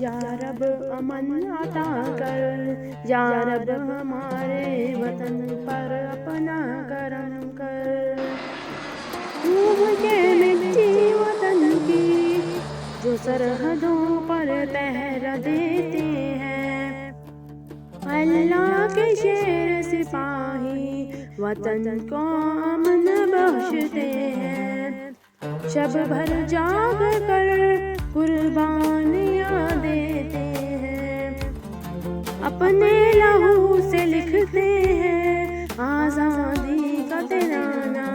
या रब अमन अता कर, या रब हमारे वतन पर अपना करम कर। चूम के मिट्टी वतन की जो सरहदों पर पहरा देते हैं, अल्लाह के शेर सिपाही वतन को अमन बख्शते हैं। शब भर जाग कर कुर्बानियाँ देते हैं, अपने लहू से लिखते हैं आज़ादी का तराना।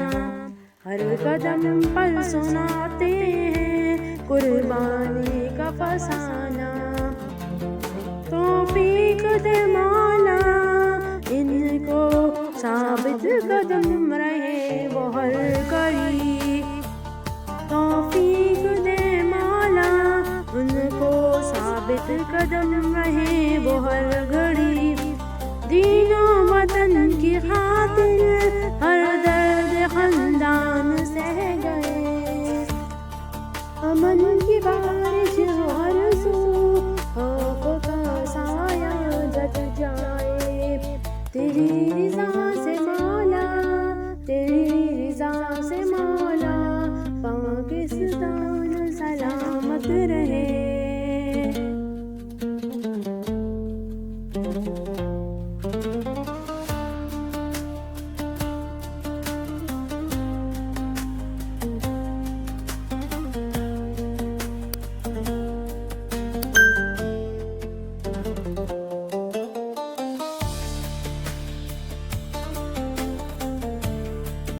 हर कदम पर सुनाते हैं कुर्बानी का फसाना। तौफीक दे मौला इनको साबित कदम रहे वो हर घड़ी। तौफीक दे मौला उनको साबित कदम रहे वो हर घड़ी। दीनो वतन की खातिर हर दर्द खंदान सह गए, अमन